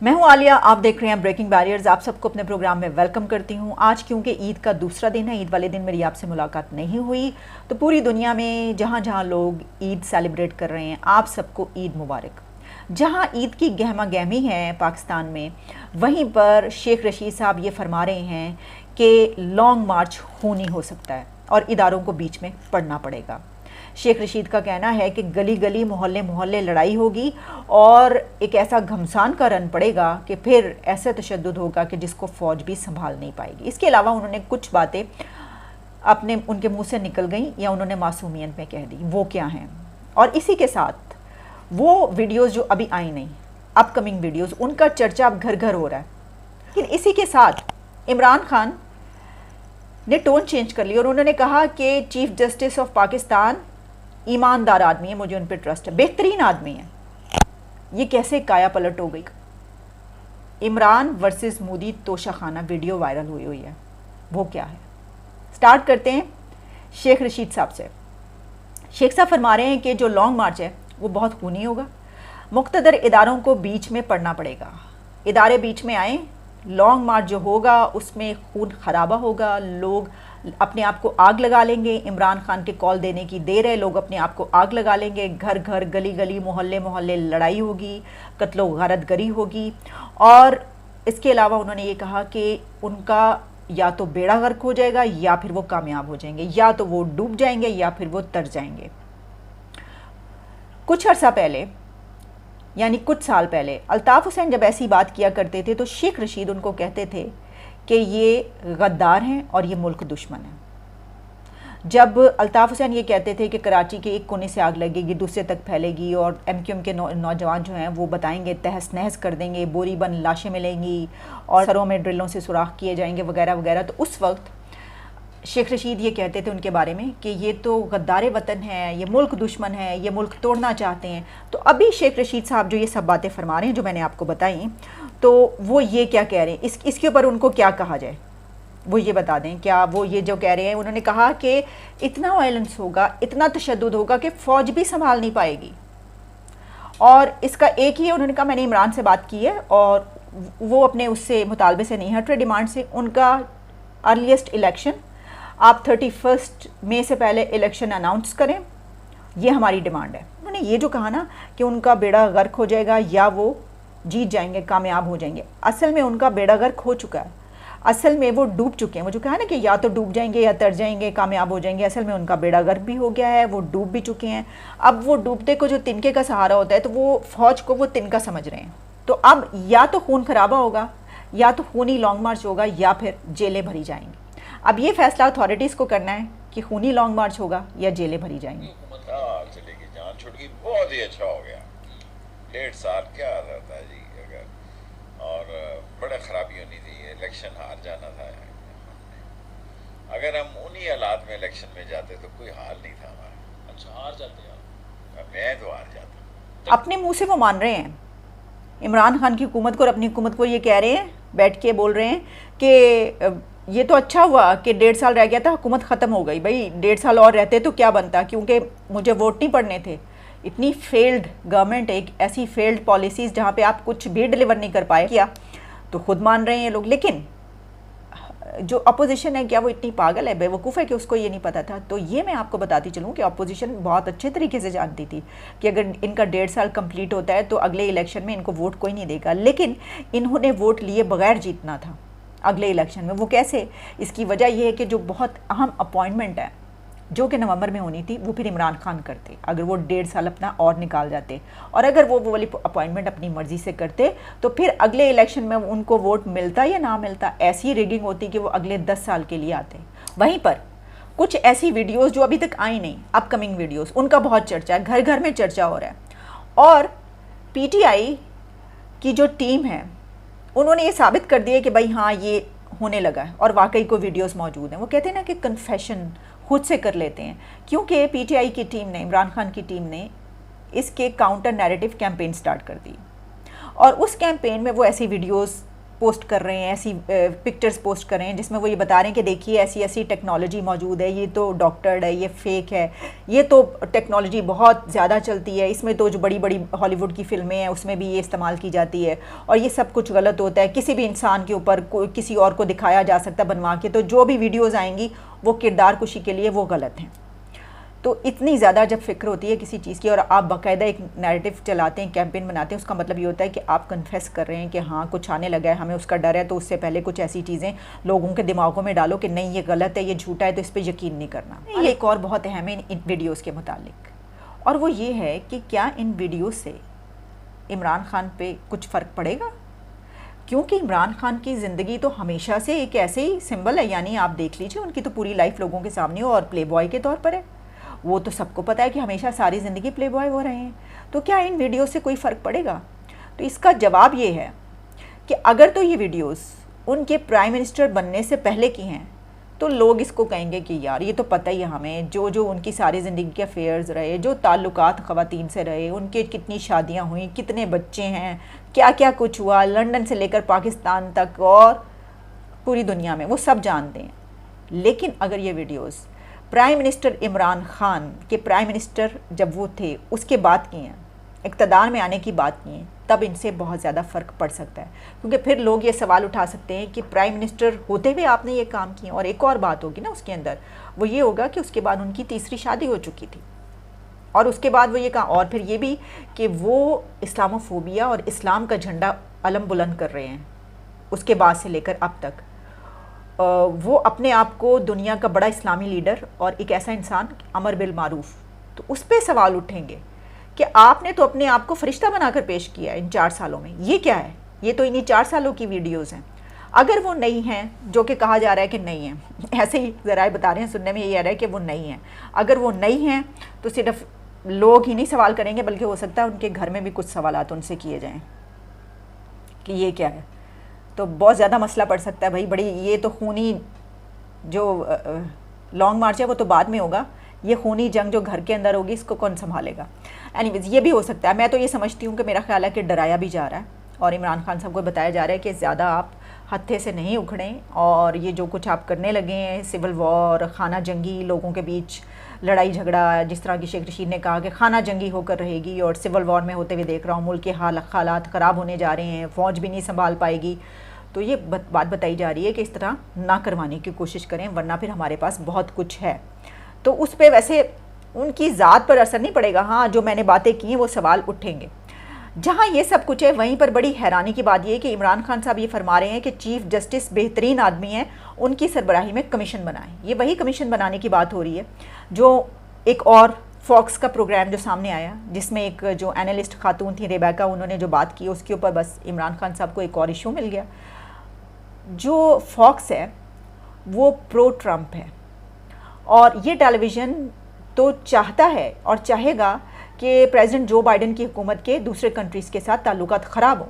मैं हूं आलिया, आप देख रहे हैं ब्रेकिंग बैरियर्स। आप सबको अपने प्रोग्राम में वेलकम करती हूं। आज क्योंकि ईद का दूसरा दिन है, ईद वाले दिन मेरी आपसे मुलाकात नहीं हुई, तो पूरी दुनिया में जहां जहां लोग ईद सेलिब्रेट कर रहे हैं, आप सबको ईद मुबारक। जहां ईद की गहमा गहमी है पाकिस्तान में, वहीं पर शेख रशीद साहब ये फरमा रहे हैं कि लॉन्ग मार्च खूनी हो सकता है और इदारों को बीच में पड़ना पड़ेगा। शेख रशीद का कहना है कि गली गली मोहल्ले मोहल्ले लड़ाई होगी और एक ऐसा घमसान का रन पड़ेगा कि फिर ऐसा तशद्दुद होगा कि जिसको फ़ौज भी संभाल नहीं पाएगी। इसके अलावा उन्होंने कुछ बातें अपने उनके मुंह से निकल गई या उन्होंने मासूमियत में कह दी, वो क्या हैं। और इसी के साथ वो वीडियोज़ जो अभी आई नहीं, अपकमिंग वीडियोज़, उनका चर्चा अब घर घर हो रहा है। लेकिन इसी के साथ इमरान खान ने टोन चेंज कर लिया और उन्होंने कहा कि चीफ जस्टिस ऑफ पाकिस्तान ईमानदार आदमी है, मुझे उन पर ट्रस्ट है, बेहतरीन आदमी है। ये कैसे काया पलट हो गई। Imran versus Modi Toshakhana video viral हुई हुई है, वो क्या है। स्टार्ट करते हैं शेख रशीद साहब से। शेख साहब फरमा रहे हैं कि जो लॉन्ग मार्च है वो बहुत खूनी होगा, मुख्तदर इदारों को बीच में पड़ना पड़ेगा, इदारे बीच में आए, लॉन्ग मार्च जो होगा उसमें खून खराबा होगा, लोग अपने आप को आग लगा लेंगे। इमरान खान के कॉल देने की देर है, लोग अपने आप को आग लगा लेंगे, घर घर गली गली मोहल्ले मोहल्ले लड़ाई होगी, कत्लो गारत गरी होगी। और इसके अलावा उन्होंने ये कहा कि उनका या तो बेड़ा गर्क हो जाएगा या फिर वो कामयाब हो जाएंगे, या तो वो डूब जाएंगे या फिर वो तर जाएंगे। कुछ अर्सा पहले यानी कुछ साल पहले अल्ताफ़ हुसैन जब ऐसी बात किया करते थे तो शेख रशीद उनको कहते थे कि ये गद्दार हैं और ये मुल्क दुश्मन है। जब अल्ताफ़ हुसैन ये कहते थे कि कराची के एक कोने से आग लगेगी दूसरे तक फैलेगी और MQM के नौजवान जो हैं वो बताएंगे तहस नहस कर देंगे, बोरी बंद लाशें मिलेंगी और सरों में ड्रिलों से सुराख किए जाएंगे वगैरह वगैरह, तो उस वक्त शेख रशीद ये कहते थे उनके बारे में कि ये तो गद्दार वतन है, ये मुल्क दुश्मन है, ये मुल्क तोड़ना चाहते हैं। तो अभी शेख रशीद साहब जो ये सब बातें फरमा रहे हैं जो मैंने आपको बताई, तो वो ये क्या कह रहे हैं, इसके ऊपर उनको क्या कहा जाए वो ये बता दें। क्या वो ये जो कह रहे हैं, उन्होंने कहा कि इतना वायलेंस होगा, इतना तशद्दुद होगा कि फ़ौज भी संभाल नहीं पाएगी। और इसका एक ही उन्होंने कहा, मैंने इमरान से बात की है और वो अपने उससे मुतालबे से नहीं हट रहे, डिमांड से। उनका अर्लीस्ट इलेक्शन, आप 31 मई से पहले इलेक्शन अनाउंस करें, ये हमारी डिमांड है। उन्होंने ये जो कहा ना कि उनका बेड़ा गर्क हो जाएगा या वो जीत जाएंगे, कामयाब हो जाएंगे, असल में उनका बेड़ा गर्क हो चुका है। असल में वो डूब चुके हैं। वो जो कहा ना कि या तो डूब जाएंगे या तर जाएंगे, कामयाब हो जाएंगे, असल में उनका बेड़ा गर्क भी हो गया है, वो डूब भी चुके हैं। अब वो डूबते को जो तिनके का सहारा होता है, तो वो फ़ौज को वो तिनका समझ रहे हैं। तो अब या तो खून खराबा होगा, या तो खूनी लॉन्ग मार्च होगा, या फिर जेलें भरी जाएंगी। अब ये फैसला अथॉरिटीज़ को करना है कि खूनी लॉन्ग मार्च होगा या जेलें भरी जाएंगी। चलेगी, जान छुट गई, बहुत ही अच्छा हो गया। 1.5 साल क्या रहता है जी, अगर और बड़ा खराबी होनी थी, इलेक्शन हार जाना था। अगर हम उन्हीं हालात में इलेक्शन में जाते तो कोई हाल नहीं था हमारा। अच्छा, हार जाते आप? मैं तो हार जाता। अपने मुंह से वो मान रहे हैं इमरान खान की हुकूमत को और अपनी हुकूमत को ये कह रहे हैं, बैठ के बोल रहे हैं कि ये तो अच्छा हुआ कि 1.5 साल रह गया था, हुकूमत ख़त्म हो गई। भाई 1.5 साल और रहते तो क्या बनता, क्योंकि मुझे वोट नहीं पड़ने थे। इतनी फेल्ड गवर्नमेंट, एक ऐसी फेल्ड पॉलिसीज़ जहाँ पे आप कुछ भी डिलीवर नहीं कर पाए, किया तो खुद मान रहे हैं लोग। लेकिन जो अपोजिशन है, क्या वो इतनी पागल है, बेवकूफ़ है कि उसको ये नहीं पता था? तो ये मैं आपको बताती चलूँ कि अपोजिशन बहुत अच्छे तरीके से जानती थी कि अगर इनका 1.5 साल कंप्लीट होता है तो अगले इलेक्शन में इनको वोट कोई नहीं देगा। लेकिन इन्होंने वोट लिए बगैर जीतना था अगले इलेक्शन में। वो कैसे? इसकी वजह यह है कि जो बहुत अहम अपॉइंटमेंट है जो कि नवंबर में होनी थी, वो फिर इमरान खान करते अगर वो 1.5 साल अपना और निकाल जाते, और अगर वो वाली अपॉइंटमेंट अपनी मर्ज़ी से करते तो फिर अगले इलेक्शन में उनको वोट मिलता या ना मिलता, ऐसी रिगिंग होती कि वो अगले 10 साल के लिए आते। वहीं पर कुछ ऐसी वीडियोज़ जो अभी तक आई नहीं, अपकमिंग वीडियोज़, उनका बहुत चर्चा है, घर घर में चर्चा हो रहा है। और PTI की जो टीम है उन्होंने ये साबित कर दिया कि भाई हाँ ये होने लगा है, और वाकई को वीडियोस मौजूद हैं। वो कहते हैं ना कि कन्फेशन खुद से कर लेते हैं, क्योंकि PTI की टीम ने, इमरान खान की टीम ने इसके काउंटर नैरेटिव कैंपेन स्टार्ट कर दी और उस कैंपेन में वो ऐसी वीडियोस पोस्ट कर रहे हैं, ऐसी पिक्चर्स पोस्ट कर रहे हैं जिसमें वो ये बता रहे हैं कि देखिए ऐसी ऐसी टेक्नोलॉजी मौजूद है, ये तो डॉक्टर्ड है, ये फेक है, ये तो टेक्नोलॉजी बहुत ज़्यादा चलती है, इसमें तो जो बड़ी बड़ी हॉलीवुड की फ़िल्में हैं उसमें भी ये इस्तेमाल की जाती है और ये सब कुछ गलत होता है, किसी भी इंसान के ऊपर किसी और को दिखाया जा सकता है बनवा के, तो जो भी वीडियोज़ आएंगी वो किरदार कुशी के लिए वो गलत हैं। तो इतनी ज़्यादा जब फ़िक्र होती है किसी चीज़ की और आप बाकायदा एक नैरेटिव चलाते हैं, कैंपेन बनाते हैं, उसका मतलब ये होता है कि आप कन्फेस कर रहे हैं कि हाँ कुछ आने लगा है, हमें उसका डर है, तो उससे पहले कुछ ऐसी चीज़ें लोगों के दिमागों में डालो कि नहीं ये गलत है, ये झूठा है, तो इस पर यकीन नहीं करना। ये एक और बहुत अहम है इन वीडियोज़ के मुतालिक, और वो ये है कि क्या इन वीडियो से इमरान खान पे कुछ फ़र्क पड़ेगा? क्योंकि इमरान खान की ज़िंदगी तो हमेशा से एक ऐसे ही सिंबल है, यानी आप देख लीजिए उनकी तो पूरी लाइफ लोगों के सामने हो और प्ले बॉय के तौर पर है, वो तो सबको पता है कि हमेशा सारी ज़िंदगी प्ले बॉय हो रहे हैं, तो क्या इन वीडियो से कोई फ़र्क पड़ेगा? तो इसका जवाब ये है कि अगर तो ये वीडियोस उनके प्राइम मिनिस्टर बनने से पहले की हैं तो लोग इसको कहेंगे कि यार ये तो पता ही है हमें, जो जो उनकी सारी ज़िंदगी के अफेयर्स रहे, जो ताल्लुकात ख़वातीन से रहे, उनके कितनी शादियाँ हुई, कितने बच्चे हैं, क्या क्या कुछ हुआ, लंदन से लेकर पाकिस्तान तक और पूरी दुनिया में, वो सब जानते हैं। लेकिन अगर ये videos prime minister Imran Khan के प्राइम मिनिस्टर जब वो थे उसके बाद की हैं, इक़्तिदार में आने की बात की हैं, तब इनसे बहुत ज़्यादा फ़र्क पड़ सकता है, क्योंकि फिर लोग ये सवाल उठा सकते हैं कि प्राइम मिनिस्टर होते हुए आपने ये काम किए। और एक और बात होगी ना उसके अंदर, वो ये होगा कि उसके बाद उनकी तीसरी शादी हो चुकी थी और उसके बाद वो ये कहा, और फिर ये भी कि वो इस्लामोफोबिया और इस्लाम का झंडा अलम बुलंद कर रहे हैं उसके बाद से लेकर अब तक। वो अपने आप को दुनिया का बड़ा इस्लामी लीडर और एक ऐसा इंसान अमर बिल मारूफ, तो उस पर सवाल उठेंगे कि आपने तो अपने आप को फरिश्ता बनाकर पेश किया इन 4 सालों में, ये क्या है? ये तो इन्हीं 4 सालों की वीडियोस हैं। अगर वो नहीं हैं, जो कि कहा जा रहा है कि नहीं है, ऐसे ही ज़राए बता रहे हैं, सुनने में ये आ रहा है कि वो नहीं है, अगर वो नहीं हैं तो सिर्फ लोग ही नहीं सवाल करेंगे बल्कि हो सकता है उनके घर में भी कुछ सवालात उनसे किए जाएँ कि ये क्या है। तो बहुत ज़्यादा मसला पड़ सकता है भाई, बड़ी ये तो खूनी जो लॉन्ग मार्च है वो तो बाद में होगा, ये खूनी जंग जो घर के अंदर होगी इसको कौन संभालेगा? एनीवेज ये भी हो सकता है। मैं तो ये समझती हूँ कि मेरा ख्याल है कि डराया भी जा रहा है और इमरान खान साहब को बताया जा रहा है कि ज़्यादा आप हत्थे से नहीं उखड़ें और ये जो कुछ आप करने लगे हैं, सिविल वॉर, खाना जंगी, लोगों के बीच लड़ाई झगड़ा, जिस तरह की शेख रशीद ने कहा कि खाना जंगी होकर रहेगी और सिविल वॉर में होते हुए देख रहा हूँ, मुल्क के हालात ख़राब होने जा रहे हैं, फ़ौज भी नहीं संभाल पाएगी, तो ये बात बताई जा रही है कि इस तरह ना करवाने की कोशिश करें वरना फिर हमारे पास बहुत कुछ है। तो उस पर वैसे उनकी ज़ात पर असर नहीं पड़ेगा, हाँ जो मैंने बातें की हैं वो सवाल उठेंगे। जहाँ ये सब कुछ है वहीं पर बड़ी हैरानी की बात ये है कि इमरान खान साहब ये फरमा रहे हैं कि चीफ जस्टिस बेहतरीन आदमी हैं, उनकी सरबराही में कमीशन बनाएं। ये वही कमीशन बनाने की बात हो रही है जो एक और फॉक्स का प्रोग्राम जो सामने आया जिसमें एक जो एनालिस्ट खातून थी रेबेका, उन्होंने जो बात की उसके ऊपर बस इमरान खान साहब को एक और इशू मिल गया। जो फॉक्स है वो प्रो ट्रम्प है और ये टेलीविज़न तो चाहता है और चाहेगा कि प्रेसिडेंट जो बाइडेन की हुकूमत के दूसरे कंट्रीज़ के साथ ताल्लुकात ख़राब हों।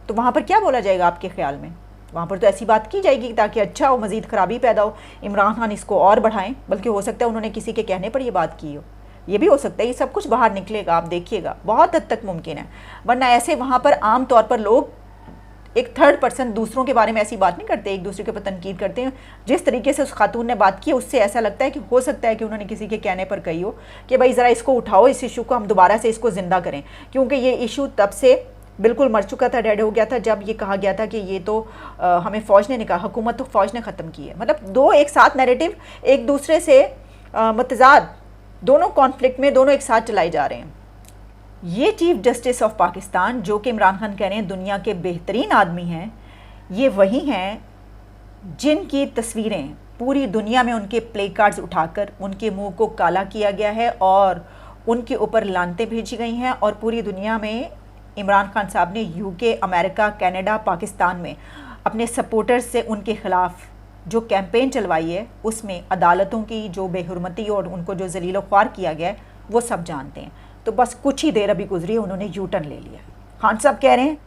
तो वहाँ पर क्या बोला जाएगा आपके ख़्याल में? वहाँ पर तो ऐसी बात की जाएगी ताकि अच्छा हो, मज़ीद ख़राबी पैदा हो, इमरान खान इसको और बढ़ाएं, बल्कि हो सकता है उन्होंने किसी के कहने पर ये बात की हो, ये भी हो सकता है। ये सब कुछ बाहर निकलेगा, आप देखिएगा, बहुत हद तक मुमकिन है। वरना ऐसे वहाँ पर आम तौर पर लोग एक थर्ड पर्सन दूसरों के बारे में ऐसी बात नहीं करते, एक दूसरे के ऊपर तनकीद करते हैं। जिस तरीके से उस खातून ने बात की उससे ऐसा लगता है कि हो सकता है कि उन्होंने किसी के कहने पर कही हो कि भाई ज़रा इसको उठाओ, इस इशू को हम दोबारा से इसको ज़िंदा करें, क्योंकि ये इशू तब से बिल्कुल मर चुका था, डेड हो गया था, जब ये कहा गया था कि ये तो हमें फ़ौज ने निकाला, हुकूमत तो फ़ौज ने ख़त्म की है। मतलब दो एक साथ नैरेटिव एक दूसरे से मतजाद, दोनों कॉन्फ्लिक्ट में दोनों एक साथ चलाए जा रहे हैं। ये चीफ जस्टिस ऑफ पाकिस्तान जो कि इमरान खान कह रहे हैं दुनिया के बेहतरीन आदमी हैं, ये वही हैं जिनकी तस्वीरें पूरी दुनिया में उनके प्ले कार्ड्स उठाकर उनके मुंह को काला किया गया है और उनके ऊपर लानतें भेजी गई हैं। और पूरी दुनिया में इमरान खान साहब ने यूके, अमेरिका, कनाडा, पाकिस्तान में अपने सपोर्टर्स से उनके ख़िलाफ़ जो कैंपेन चलवाई है उसमें अदालतों की जो बेहुरमती और उनको जो जलील ख्वार किया गया है वो सब जानते हैं। तो बस कुछ ही देर अभी गुजरी है, उन्होंने यू टर्न ले लिया। खान साहब कह रहे हैं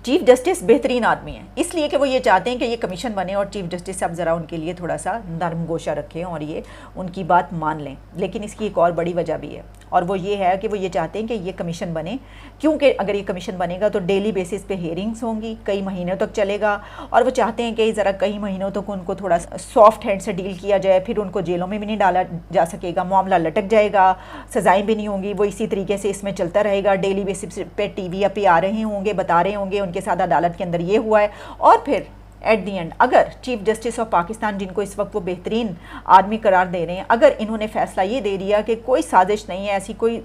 चीफ जस्टिस बेहतरीन आदमी है, इसलिए कि वो ये चाहते हैं कि ये कमीशन बने और चीफ जस्टिस साहब ज़रा उनके लिए थोड़ा सा नरम गोशा रखें और ये उनकी बात मान लें। लेकिन इसकी एक और बड़ी वजह भी है, और वो ये है कि वो ये चाहते हैं कि ये कमीशन बने, क्योंकि अगर ये कमीशन बनेगा तो डेली बेसिस पे हियरिंग्स होंगी, कई महीनों तक चलेगा, और वो चाहते हैं कि ज़रा कई महीनों तक उनको थोड़ा सॉफ्ट हैंड से डील किया जाए, फिर उनको जेलों में भी नहीं डाला जा सकेगा, मामला लटक जाएगा, सज़ाएँ भी नहीं होंगी, वो इसी तरीके से इसमें चलता रहेगा। डेली बेसिस पे TV पे आ रहे होंगे, बता रहे होंगे उनके साथ अदालत के अंदर ये हुआ है, और फिर एट दी एंड अगर चीफ जस्टिस ऑफ पाकिस्तान, जिनको इस वक्त वो बेहतरीन आदमी करार दे रहे हैं, अगर इन्होंने फैसला ये दे दिया कि कोई साजिश नहीं है, ऐसी कोई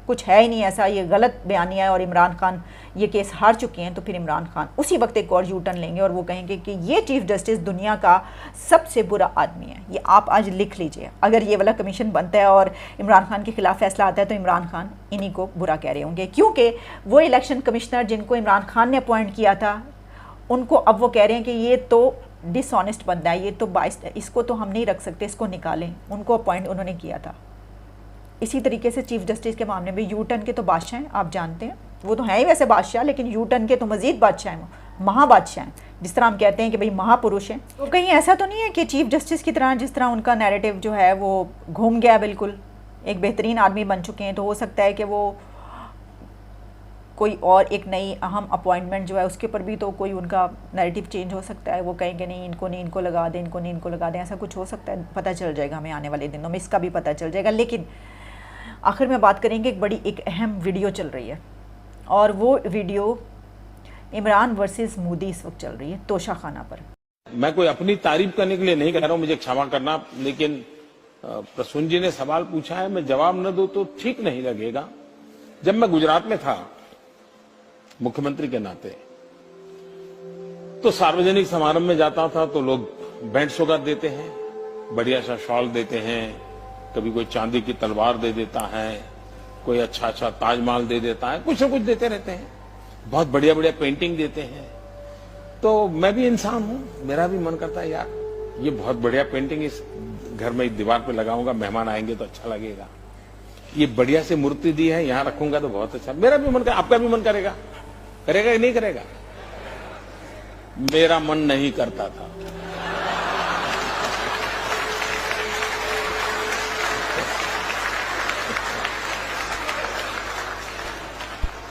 कुछ है ही नहीं, ऐसा ये गलत बयानिया है और इमरान खान ये केस हार चुके हैं, तो फिर इमरान खान उसी वक्त एक और यू टर्न लेंगे और वो कहेंगे कि ये चीफ जस्टिस दुनिया का सबसे बुरा आदमी है। ये आप आज लिख लीजिए, अगर ये वाला कमीशन बनता है और इमरान खान के खिलाफ फैसला आता है तो इमरान खान इन्हीं को बुरा कह रहे होंगे, क्योंकि वो इलेक्शन कमिश्नर जिनको इमरान खान ने अपॉइंट किया था, उनको अब वो कह रहे हैं कि ये तो डिसऑनेस्ट बंदा है, ये तो बाइस है, इसको तो हम नहीं रख सकते, इसको निकालें। उनको अपॉइंट उन्होंने किया था। इसी तरीके से चीफ जस्टिस के मामले में यू टर्न के तो बादशाह हैं, आप जानते हैं, वो तो हैं ही वैसे बादशाह, लेकिन यू टर्न के तो मजीद बादशाह हैं, महाबादशाह हैं, जिस तरह हम कहते हैं कि भाई महापुरुष हैं। तो कहीं ऐसा तो नहीं है कि चीफ जस्टिस की तरह जिस तरह उनका नैरेटिव जो है वो घूम गया, बिल्कुल एक बेहतरीन आदमी बन चुके हैं, तो हो सकता है कि वो कोई और एक नई अहम अपॉइंटमेंट जो है उसके ऊपर भी तो कोई उनका नैरेटिव चेंज हो सकता है। वो कहेंगे नहीं, इनको नहीं, इनको लगा दें, इनको नहीं, इनको लगा दें, ऐसा कुछ हो सकता है। पता चल जाएगा हमें आने वाले दिनों में, इसका भी पता चल जाएगा। लेकिन आखिर में बात करेंगे, एक अहम वीडियो चल रही है, और वो वीडियो इमरान वर्सेस मोदी इस वक्त चल रही है तोशा खाना पर। मैं कोई अपनी तारीफ करने के लिए नहीं कह रहा हूं, मुझे क्षमा करना, लेकिन प्रसून जी ने सवाल पूछा है, मैं जवाब न दूं तो ठीक नहीं लगेगा। जब मैं गुजरात में था मुख्यमंत्री के नाते, तो सार्वजनिक समारोह में जाता था तो लोग बैंड सौगात देते हैं, बढ़िया सा शॉल देते हैं, कभी कोई चांदी की तलवार दे देता है, कोई अच्छा अच्छा ताजमहल दे देता है, कुछ न कुछ देते रहते हैं, बहुत बढ़िया बढ़िया पेंटिंग देते हैं। तो मैं भी इंसान हूं, मेरा भी मन करता है यार ये बहुत बढ़िया पेंटिंग इस घर में दीवार पे लगाऊंगा, मेहमान आएंगे तो अच्छा लगेगा, ये बढ़िया से मूर्ति दी है यहां रखूंगा तो बहुत अच्छा। मेरा भी मन कर, आपका भी मन करेगा, करेगा कि नहीं करेगा? मेरा मन नहीं करता था।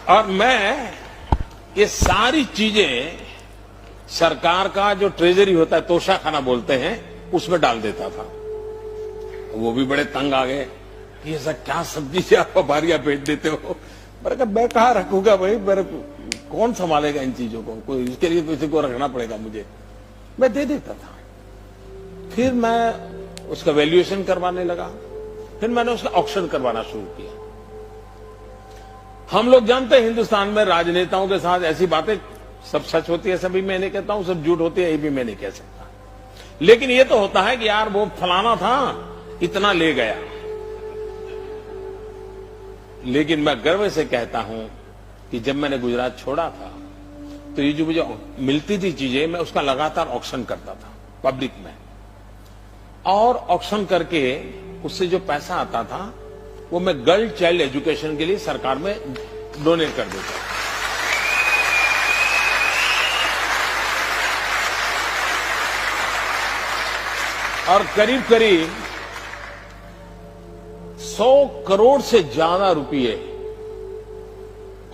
और मैं ये सारी चीजें सरकार का जो ट्रेजरी होता है, तोशा खाना बोलते हैं, उसमें डाल देता था। वो भी बड़े तंग आ गए, ये सब क्या सब्जी से आप बारियां बेच देते हो। मैं कहा रखूंगा भाई, मेरे कौन संभालेगा इन चीजों को, कोई इसके लिए किसी को रखना पड़ेगा मुझे। मैं दे देता था। फिर मैं उसका वैल्यूएशन करवाने लगा, फिर मैंने उसका ऑक्शन करवाना शुरू किया। हम लोग जानते हैं हिंदुस्तान में राजनेताओं के साथ ऐसी बातें सब सच होती है, सभी मैं नहीं कहता हूं, सब झूठ होती है, ये भी मैं नहीं कह सकता। लेकिन ये तो होता है कि यार वो फलाना था, इतना ले गया। लेकिन मैं गर्व से कहता हूं कि जब मैंने गुजरात छोड़ा था तो ये जो मुझे मिलती थी चीजें, मैं उसका लगातार ऑक्शन करता था पब्लिक में, और ऑक्शन करके उससे जो पैसा आता था वो मैं गर्ल चाइल्ड एजुकेशन के लिए सरकार में डोनेट कर देता था। और करीब करीब 100 करोड़ से ज्यादा रुपये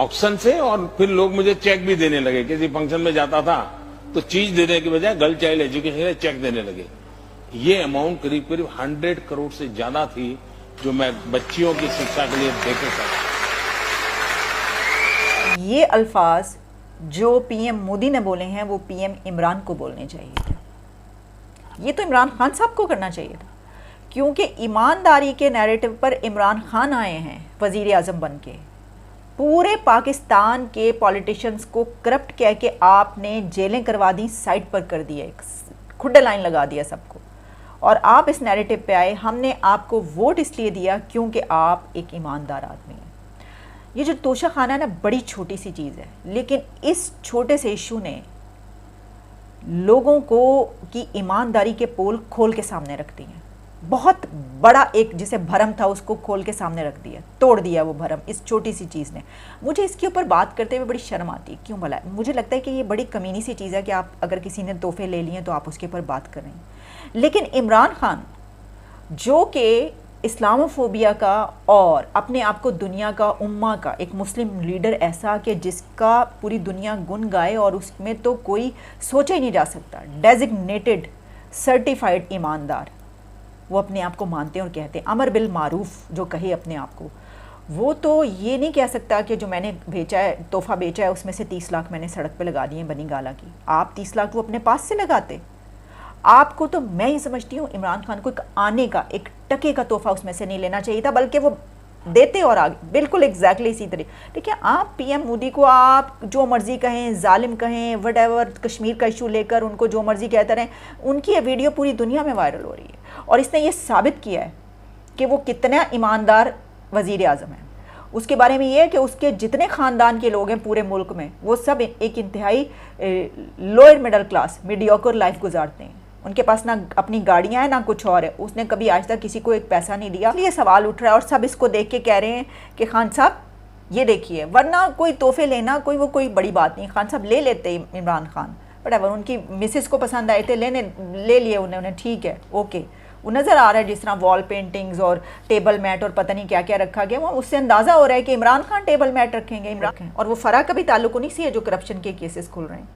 ऑक्शन से, और फिर लोग मुझे चेक भी देने लगे। किसी फंक्शन में जाता था तो चीज देने के बजाय गर्ल चाइल्ड एजुकेशन के लिए चेक देने लगे। ये अमाउंट करीब करीब 100 करोड़ से ज्यादा थी जो मैं बच्चियों की शिक्षा के लिए देकर था। ये अल्फाज जो पीएम मोदी ने बोले हैं वो पीएम इमरान को बोलने चाहिए थे। ये तो इमरान खान साहब को करना चाहिए था, क्योंकि ईमानदारी के नैरेटिव पर इमरान खान आए हैं वजीर आजम बन के। पूरे पाकिस्तान के पॉलिटिशियंस को करप्ट कह के आपने जेलें करवा दी, साइड पर कर दिया, खुड्डे लाइन लगा दिया सबको, और आप इस नैरेटिव पे आए। हमने आपको वोट इसलिए दिया क्योंकि आप एक ईमानदार आदमी हैं। ये जो तोशा खाना है ना, बड़ी छोटी सी चीज़ है, लेकिन इस छोटे से इशू ने लोगों को की ईमानदारी के पोल खोल के सामने रख दी हैं। बहुत बड़ा एक जिसे भरम था उसको खोल के सामने रख दिया, तोड़ दिया वो भरम इस छोटी सी चीज़ ने। मुझे इसके ऊपर बात करते हुए बड़ी शर्म आती है। क्यों भला? मुझे लगता है कि ये बड़ी कमीनी सी चीज़ है कि आप अगर किसी ने तोहफे ले लिए तो आप उसके ऊपर बात कर रहे हैं। लेकिन इमरान खान जो कि इस्लामोफोबिया का और अपने आप को दुनिया का उम्मा का एक मुस्लिम लीडर ऐसा कि जिसका पूरी दुनिया गुन गाए और उसमें तो कोई सोचा ही नहीं जा सकता, डेजिग्नेटेड सर्टिफाइड ईमानदार, वो अपने आप को मानते हैं और कहते हैं अमर बिल मारूफ जो कहे अपने आप को, वो तो ये नहीं कह सकता कि जो मैंने बेचा है, तोहफा बेचा है, उसमें से 30 लाख मैंने सड़क पे लगा दिए बनी गाला की। आप 30 लाख वो अपने पास से लगाते। आपको तो मैं ही समझती हूँ इमरान खान को एक आने का एक टके का तोहफा उसमें से नहीं लेना चाहिए था, बल्कि वो देते और आगे बिल्कुल एग्जैक्टली इसी तरह। देखिए, आप पीएम मोदी को आप जो मर्जी कहें, जालिम कहें, वटएवर, कश्मीर का इशू लेकर उनको जो मर्जी कहते रहें, उनकी ये वीडियो पूरी दुनिया में वायरल हो रही है और इसने ये साबित किया है कि वो कितना ईमानदार वज़ीर आज़म है। उसके बारे में ये है कि उसके जितने ख़ानदान के लोग हैं पूरे मुल्क में, वो सब एक इंतहाई lower middle class mediocre life गुजारते हैं। उनके पास ना अपनी गाड़ियाँ हैं ना कुछ और है। उसने कभी आज तक किसी को एक पैसा नहीं दिया। ये सवाल उठ रहा है और सब इसको देख के कह रहे हैं कि खान साहब ये देखिए, वरना कोई तोहफे लेना कोई बड़ी बात नहीं। खान साहब ले लेते इमरान खान, बट उनकी मिसेस को पसंद आए थे, ले लिए उन्होंने, ठीक है, ओके। वो नज़र आ रहा है जिस तरह वॉल पेंटिंग्स और टेबल मैट और पता नहीं क्या क्या रखा गया, वो उससे अंदाज़ा हो रहा है कि इमरान खान टेबल मैट रखेंगे। इमरान और वो फरा का भी ताल्लुक उन्हीं से है जो करप्शन के केसेस खुल रहे हैं।